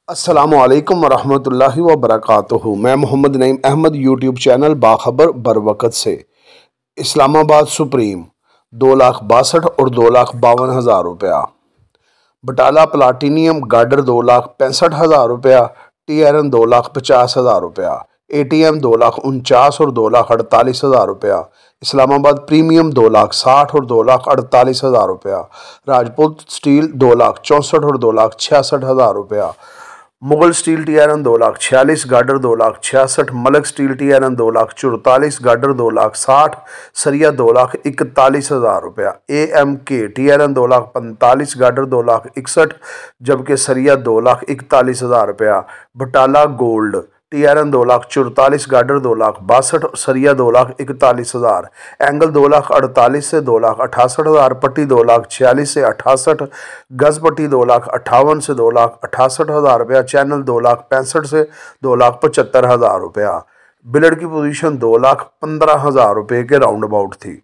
अस्सलामुअलैकुम वरहमतुल्लाहि वबरकातुहू। मैं मोहम्मद नईम अहमद यूट्यूब चैनल बाखबर बरवक़्त से। इस्लामाबाद सुप्रीम 2,62,000 और 2,52,000 रुपया। बटाला प्लाटीनियम गार्डर 2,65,000 रुपया। टी आयरन 2,50,000 रुपया। ATM 2,49,000 और 2,48,000 रुपया। इस्लामाबाद प्रीमियम 2,60,000 और 2,48,000 रुपया। राजपूत स्टील 2,64,000 और 2,66,000 रुपया। Mughal steel T iron 2,46,000, girder 2,66,000, मलक स्टील टी आयरन 2,44,000, गार्डर 2,60,000, सरिया 2,41,000 रुपया। AMK टी आयरन 2,45,000, गार्डर 2,61,000, जबकि सरिया 2,41,000 रुपया। Batala gold tea iron 2,44,000, girder 2,62,000, सरिया 2,41,000। एंगल 2,48,000 से 2,68,000, पट्टी 2,46,000 से 68, गज पट्टी 2,58,000 से 2,68,000 रुपया। चैनल 2,65,000 से 2,75,000 रुपया। बिलड की पोजीशन 2,15,000 रुपये के राउंड अबाउट थी।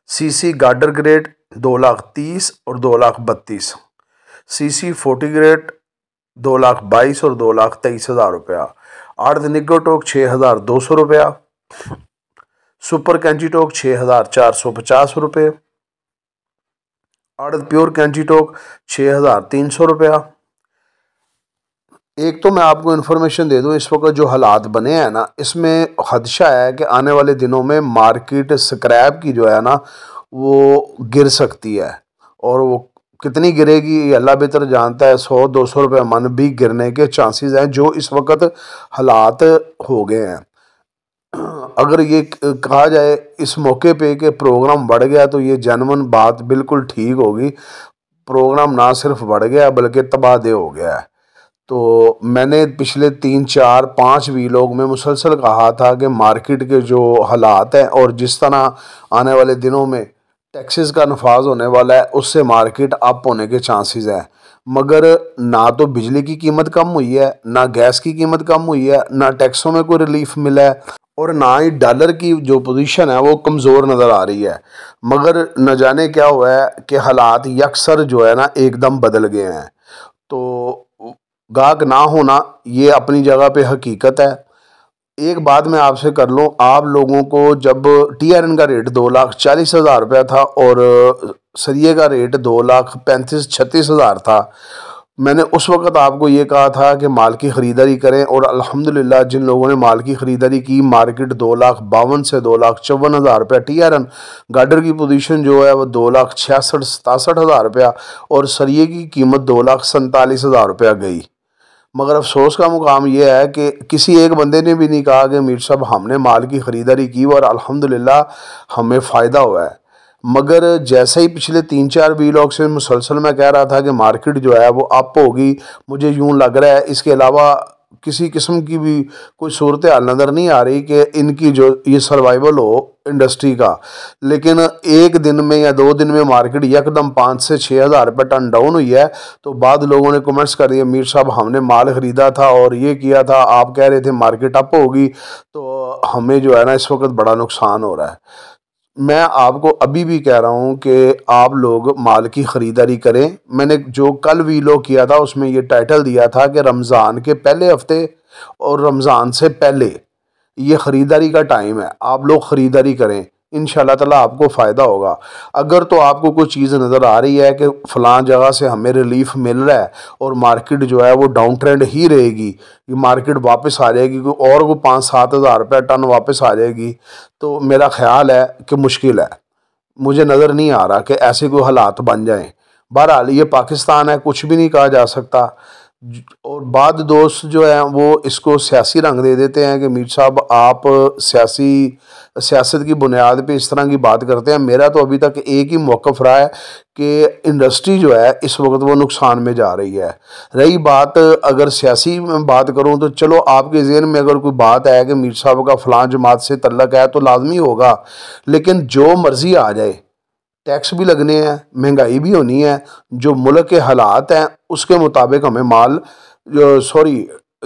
CC गार्डर ग्रेड 2,30,000 और 2,32,000। CC 40 ग्रेड 2,22,000 और 2,23,000 रुपया। अर्ध निकोटोक 6,200 रुपया। सुपर कैंचीटोक 6,450 रुपये। अर्ध प्योर कैंचीटोक 6,300 रुपया। एक तो मैं आपको इन्फॉर्मेशन दे दूं, इस वक्त जो हालात बने हैं ना, इसमें खदशा है कि आने वाले दिनों में मार्केट स्क्रैप की जो है ना वो गिर सकती है। और वो कितनी गिरेगी ये अल्लाह बेहतर जानता है। 100-200 रुपये मन भी गिरने के चांसेस हैं जो इस वक्त हालात हो गए हैं। अगर ये कहा जाए इस मौके पे कि प्रोग्राम बढ़ गया तो ये जेन्युइन बात बिल्कुल ठीक होगी। प्रोग्राम ना सिर्फ बढ़ गया बल्कि तबादे हो गया है। तो मैंने पिछले 3-4-5 वीलॉग में मुसलसल कहा था कि मार्केट के जो हालात हैं और जिस तरह आने वाले दिनों में टैक्सेस का नफाज होने वाला है उससे मार्केट अप होने के चांसेस हैं। मगर ना तो बिजली की कीमत कम हुई है, ना गैस की कीमत कम हुई है, ना टैक्सों में कोई रिलीफ मिला है और ना ही डॉलर की जो पोजीशन है वो कमज़ोर नज़र आ रही है। मगर न जाने क्या हुआ है कि हालात यकसर जो है ना एकदम बदल गए हैं। तो गाहक ना होना ये अपनी जगह पे हकीकत है। एक बात मैं आपसे कर लूँ, आप लोगों को जब TRN का रेट 2,40,000 रुपया था और सरिये का रेट 2,35,36,000 था, मैंने उस वक्त आपको ये कहा था कि माल की ख़रीदारी करें। और अल्हम्दुलिल्लाह जिन लोगों ने माल की ख़रीदारी की, मार्केट 2,52,000 से 2,54,000 रुपया। TRN गार्डर की पोजीशन जो है वो 2,66,000-67,000 रुपया और सरिये की कीमत 2,47,000 रुपया गई। मगर अफसोस का मुकाम यह है कि किसी एक बंदे ने भी नहीं कहा कि मीर साहब हमने माल की ख़रीदारी की और अल्हम्दुलिल्लाह हमें फ़ायदा हुआ है। मगर जैसे ही पिछले 3-4 वीलॉग से मुसलसल मैं कह रहा था कि मार्केट जो है वो अप होगी, मुझे यूँ लग रहा है इसके अलावा किसी किस्म की भी कोई सूरत हाल नज़र नहीं आ रही कि इनकी जो ये सर्वाइवल हो इंडस्ट्री का। लेकिन एक दिन में या 2 दिन में मार्केट यकदम 5 से 6,000 रुपये टन डाउन हुई है। तो बाद लोगों ने कमेंट्स कर दिए, मीर साहब हमने माल ख़रीदा था और ये किया था, आप कह रहे थे मार्केट अप होगी, तो हमें जो है ना इस वक्त बड़ा नुकसान हो रहा है। मैं आपको अभी भी कह रहा हूँ कि आप लोग माल की ख़रीदारी करें। मैंने जो कल वीलॉग किया था उसमें ये टाइटल दिया था कि रमज़ान के पहले हफ्ते और रमज़ान से पहले ये ख़रीदारी का टाइम है, आप लोग ख़रीदारी करें, इंशाल्लाह ताला आपको फ़ायदा होगा। अगर तो आपको कोई चीज़ नज़र आ रही है कि फ़लाँ जगह से हमें रिलीफ मिल रहा है और मार्केट जो है वो डाउन ट्रेंड ही रहेगी, ये मार्केट वापस आ जाएगी कोई और वो 5-7 हज़ार रुपये टन वापस आ जाएगी, तो मेरा ख्याल है कि मुश्किल है। मुझे नज़र नहीं आ रहा कि ऐसे कोई हालात बन जाएं। बहरहाल ये पाकिस्तान है, कुछ भी नहीं कहा जा सकता। और बाद दोस्त जो हैं वो इसको सियासी रंग दे देते हैं कि मीर साहब आप सियासत की बुनियाद पे इस तरह की बात करते हैं। मेरा तो अभी तक एक ही मौक़िफ़ रहा है कि इंडस्ट्री जो है इस वक्त वो नुकसान में जा रही है। रही बात अगर सियासी में बात करूं तो चलो आपके ज़हन में अगर कोई बात है कि मीर साहब का फ़लाँ जमात से तल्लक है तो लाजमी होगा, लेकिन जो मर्ज़ी आ जाए, टैक्स भी लगने हैं, महंगाई भी होनी है, जो मुल्क के हालात हैं उसके मुताबिक हमें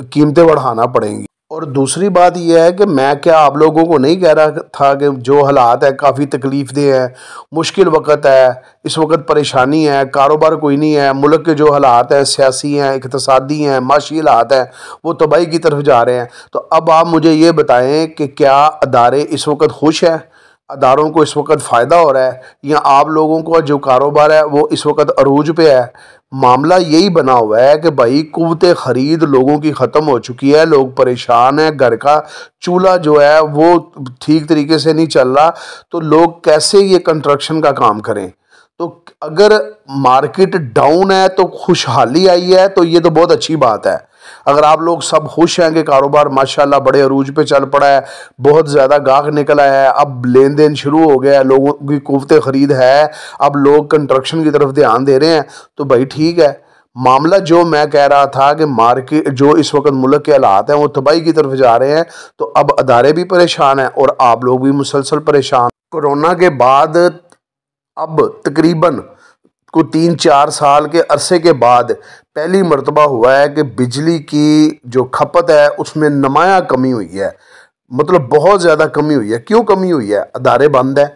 कीमतें बढ़ाना पड़ेंगी। और दूसरी बात यह है कि मैं क्या आप लोगों को नहीं कह रहा था कि जो हालात है काफ़ी तकलीफ़देह है, मुश्किल वक़्त है, इस वक्त परेशानी है, कारोबार कोई नहीं है, मुल्क के जो हालात हैं सियासी हैं, इक़्तिसादी हैं, माशी हालात हैं, वो तबाही की तरफ जा रहे हैं। तो अब आप मुझे ये बताएं कि क्या अदारे इस वक्त खुश हैं, अदारों को इस वक्त फ़ायदा हो रहा है, या आप लोगों का जो कारोबार है वो इस वक्त अरूज पे है। मामला यही बना हुआ है कि भाई क़ुव्वत ख़रीद लोगों की ख़त्म हो चुकी है, लोग परेशान हैं, घर का चूल्हा जो है वो ठीक तरीके से नहीं चल रहा, तो लोग कैसे ये कंस्ट्रक्शन का काम करें। तो अगर मार्केट डाउन है तो खुशहाली आई है, तो ये तो बहुत अच्छी बात है। अगर आप लोग सब खुश हैं कि कारोबार माशाल्लाह बड़े अरूज पे चल पड़ा है, बहुत ज़्यादा गाहक निकल आया है, अब लेन देन शुरू हो गया है, लोगों की क़ुव्वत ख़रीद है, अब लोग कंस्ट्रक्शन की तरफ ध्यान दे रहे हैं, तो भाई ठीक है। मामला जो मैं कह रहा था कि मार्केट जो इस वक्त मुल्क के हालात हैं वो तबाही की तरफ जा रहे हैं, तो अब अदारे भी परेशान हैं और आप लोग भी मुसलसल परेशान। कोरोना के बाद अब तकरीबन को 3-4 साल के अरसे के बाद पहली मर्तबा हुआ है कि बिजली की जो खपत है उसमें नुमायाँ कमी हुई है, मतलब बहुत ज़्यादा कमी हुई है। क्यों कमी हुई है? अदारे बंद है,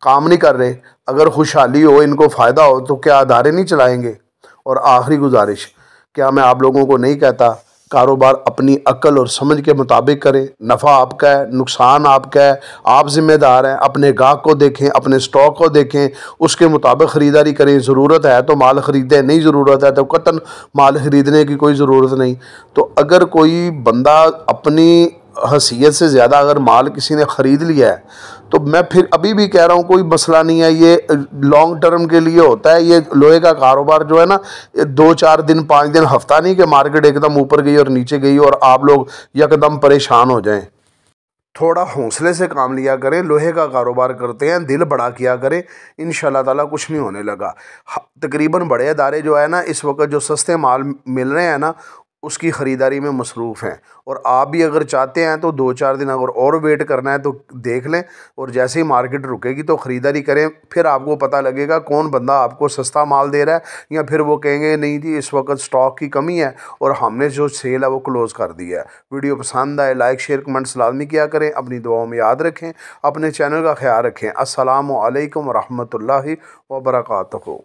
काम नहीं कर रहे। अगर खुशहाली हो, इनको फ़ायदा हो, तो क्या अदारे नहीं चलाएंगे? और आखिरी गुजारिश, क्या मैं आप लोगों को नहीं कहता, कारोबार अपनी अक्ल और समझ के मुताबिक करें। नफ़ा आपका है, नुकसान आपका है, आप ज़िम्मेदार हैं। अपने गाहक को देखें, अपने स्टॉक को देखें, उसके मुताबिक ख़रीदारी करें। ज़रूरत है तो माल ख़रीदें, नहीं ज़रूरत है तो कतन माल ख़रीदने की कोई ज़रूरत नहीं। तो अगर कोई बंदा अपनी हैसियत से ज़्यादा अगर माल किसी ने ख़रीद लिया है, तो मैं फिर अभी भी कह रहा हूँ कोई मसला नहीं है, ये लॉन्ग टर्म के लिए होता है। ये लोहे का कारोबार जो है ना, 2-4 दिन 5 दिन हफ्ता नहीं कि मार्केट एकदम ऊपर गई और नीचे गई और आप लोग यकदम परेशान हो जाएं। थोड़ा हौसले से काम लिया करें, लोहे का कारोबार करते हैं, दिल बड़ा किया करें, इंशाल्लाह ताला कुछ नहीं होने लगा। तकरीबन बड़े अदारे जो है ना इस वक्त जो सस्ते माल मिल रहे हैं ना उसकी ख़रीदारी में मसरूफ़ हैं। और आप भी अगर चाहते हैं तो 2-4 दिन अगर और वेट करना है तो देख लें, और जैसे ही मार्केट रुकेगी तो ख़रीदारी करें। फिर आपको पता लगेगा कौन बंदा आपको सस्ता माल दे रहा है, या फिर वो कहेंगे नहीं जी इस वक्त स्टॉक की कमी है और हमने जो सेल है वो क्लोज़ कर दिया है। वीडियो पसंद आए लाइक शेयर कमेंट्स लाजमी किया करें, अपनी दुआओं में याद रखें, अपने चैनल का ख्याल रखें। अस्सलामु अलैकुम रहमतुल्लाहि व बरकातहू।